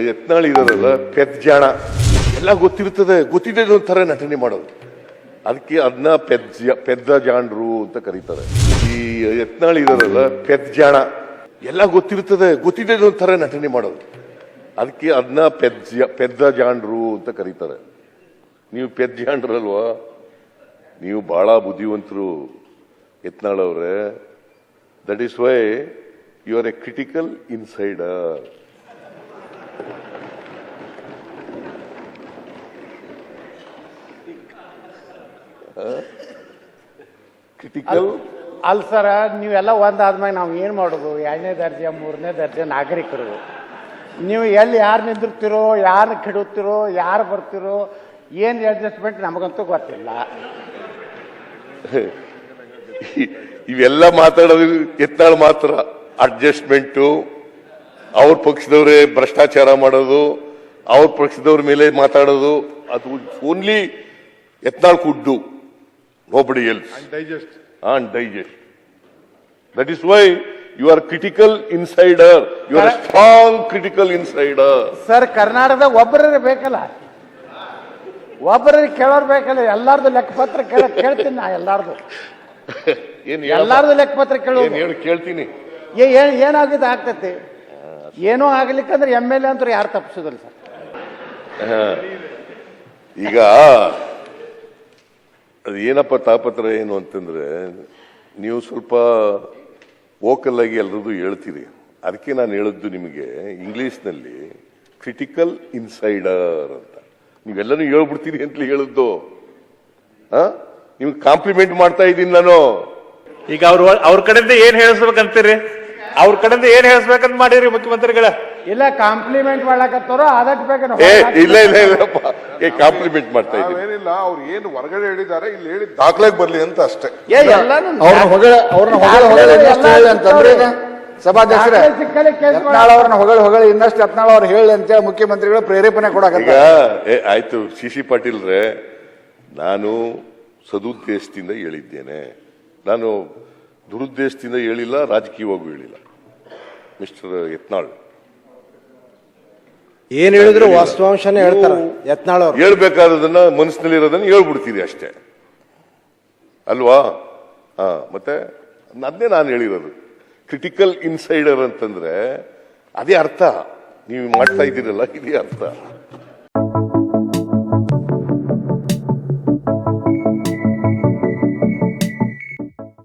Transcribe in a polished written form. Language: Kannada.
ಯತ್ನಾಳ್ ಇದಾರಲ್ಲ ಪೆದ್ ಜಾಣ ಎಲ್ಲ ಗೊತ್ತಿರ್ತದೆ, ಗೊತ್ತಿದೆ ಒಂಥರ ನಟನೆ ಮಾಡೋದು, ಅದಕ್ಕೆ ಅದನ್ನ ಪೆದ್ದ ಜಾಣರು ಅಂತ ಕರೀತಾರೆ. ಈ ಯತ್ನಾಳ್ ಇದಾರಲ್ಲ ಪೆದ್ ಜಾಣ ಎಲ್ಲ ಗೊತ್ತಿರ್ತದೆ, ಗೊತ್ತಿದೆ ಒಂಥರ ನಟನೆ ಮಾಡೋದು, ಅದಕ್ಕೆ ಅದನ್ನ ಪೆದ್ದ ಜಾಣರು ಅಂತ ಕರೀತಾರೆ. ನೀವು ಪೆದ್ ಜಾಣರಲ್ವಾ, ನೀವು ಬಹಳ ಬುದ್ಧಿವಂತರು ಯತ್ನಾಳ್ ಅವರೇ. That is why you are a critical insider. Critical ಅಲ್ಲ ಸರ, ನೀವೆಲ್ಲ ಒಂದಾದ್ಮೇಲೆ ನಾವು ಏನು ಮಾಡೋದು? 2ನೇ ದರ್ಜೆ 3ನೇ ದರ್ಜೆ ನಾಗರಿಕರು. ನೀವು ಎಲ್ಲಿ ಯಾರು ನಿಂದಿರ್ತಿರೋ, ಯಾರು ಕೆಡುತ್ತಿರೋ, ಯಾರು ಬರ್ತಿರೋ, ಏನು ಅಡ್ಜಸ್ಟ್ಮೆಂಟ್ ನಮಗಂತೂ ಗೊತ್ತಿಲ್ಲ. ಇವೆಲ್ಲ ಮಾತಾಡೋದು ಯತ್ನಾಳ್ ಮಾತ್ರ. ಅಡ್ಜಸ್ಟ್ಮೆಂಟು, ಅವ್ರ ಪಕ್ಷದವರೇ ಭ್ರಷ್ಟಾಚಾರ ಮಾಡೋದು, ಅವ್ರ ಪಕ್ಷದವ್ರ ಮೇಲೆ ಮಾತಾಡೋದು, ಅದು only Yatnal could do, nobody else. And digest. That is why you are critical insider. You are a strong critical insider. Sir, ಕರ್ನಾಟಕದಾಗ ಒಬ್ಬರೇ ಬೇಕಲ್ಲ, ಒಬ್ಬರಿಗೆ ಕೇಳೋರು ಬೇಕಲ್ಲ. ಎಲ್ಲಾರ್ದು ಲೆಕ್ಕಪತ್ರ ಕೇಳ್ತೀನಿ ನಾ, ಎಲ್ಲಾರ್ದು ಲೆಕ್ಕಪತ್ರ ಕೇಳ್ತೀನಿ. ಏನಾಗಿದೆ ಆಗ್ತೈತಿ, ಏನೋ ಆಗ್ಲಿಕ್ಕಂದ್ರೆ MLA ಅಂತೂ ಯಾರು ತಪ್ಪಿಸೋದಿಲ್ಲ ಸರ್. ಈಗ ಅದು ಏನಪ್ಪ ತಾಪತ್ರ ಏನು ಅಂತಂದ್ರೆ, ನೀವು ಸ್ವಲ್ಪ ವೋಕಲ್ ಆಗಿ ಎಲ್ರದ್ದು ಹೇಳ್ತೀರಿ. ಅದಕ್ಕೆ ನಾನು ಹೇಳಿದ್ದು ನಿಮಗೆ ಇಂಗ್ಲಿಷ್ನಲ್ಲಿ ಕ್ರಿಟಿಕಲ್ ಇನ್ಸೈಡರ್ ಅಂತ. ನೀವೆಲ್ಲನೂ ಹೇಳ್ಬಿಡ್ತೀರಿ ಅಂತಲೇ ಹೇಳಿದ್ದು. ನಿಮ್ಗೆ ಕಾಂಪ್ಲಿಮೆಂಟ್ ಮಾಡ್ತಾ ಇದ್ದೀನಿ ನಾನು. ಈಗ ಅವ್ರ ಕಡೆಯಿಂದ ಏನ್ ಹೇಳಿಸ್ಬೇಕಂತೀರಿ? ಅವ್ರ ಕಡೆಯಿಂದ ಏನ್ ಹೇಳಿಸ್ಬೇಕಂತ ಮಾಡಿರಿ ಮುಖ್ಯಮಂತ್ರಿಗಳ? ಇಲ್ಲ, ಕಾಂಪ್ಲಿಮೆಂಟ್ ಮಾಡ್ಲಕತ್ತಾರೋ ಅದಕ್ಕೆ ಬೇಕು. ಇಲ್ಲಪ್ಪ, ಕಾಂಪ್ಲಿಮೆಂಟ್ ಮಾಡ್ತಾ ಇದ್ದೀನಿ. ಏನಿಲ್ಲ, ಅವ್ರು ಏನು ಹೊರಗಡೆ ಹೇಳಿದ್ದಾರೆ ಇಲ್ಲಿ ಹೇಳಿ ದಾಖಲೆಗೆ ಬರ್ಲಿ ಅಂತ ಅಷ್ಟೇ. ಸಭಾಧ್ಯಕ್ಷರೇ, ಯತ್ನಾಳ್ ಅವ್ರನ್ನ ಹೊಗಳಿ ಇನ್ನಷ್ಟು ಯತ್ನಾಳ್ ಅವ್ರು ಹೇಳಿ ಅಂತೇಳಿ ಮುಖ್ಯಮಂತ್ರಿಗಳು ಪ್ರೇರೇಪಣೆ ಕೊಡಕ. ಆಯ್ತು ಸಿ ಪಾಟೀಲ್ರೆ, ನಾನು ಸದುದ್ದೇಶದಿಂದ ಹೇಳಿದ್ದೇನೆ, ನಾನು ದುರುದ್ದೇಶದಿಂದ ಹೇಳಿಲ್ಲ, ರಾಜಕೀಯವಾಗೂ ಹೇಳಿಲ್ಲ. ಮಿಸ್ಟರ್ ಯತ್ನಾಳ್ ಏನ್ ಹೇಳಿದ್ರು ವಾಸ್ತವಾಂಶನೇ ಹೇಳ್ತಾರ ಯತ್ನಾಳ್ ಅವರು. ಹೇಳ್ಬೇಕಾದದನ್ನ ಮನಸ್ಸಿನಲ್ಲಿರೋದನ್ನ ಹೇಳ್ಬಿಡ್ತೀರಿ ಅಷ್ಟೇ ಅಲ್ವಾ? ಮತ್ತೆ ಅದನ್ನೇ ನಾನು ಹೇಳಿರೋದು. ಕ್ರಿಟಿಕಲ್ ಇನ್ಸೈಡರ್ ಅಂತಂದ್ರೆ ಅದೇ ಅರ್ಥ. ನೀವು ಮಾಡ್ತಾ ಇದ್ದೀರಲ್ಲ, ಇದೇ ಅರ್ಥ.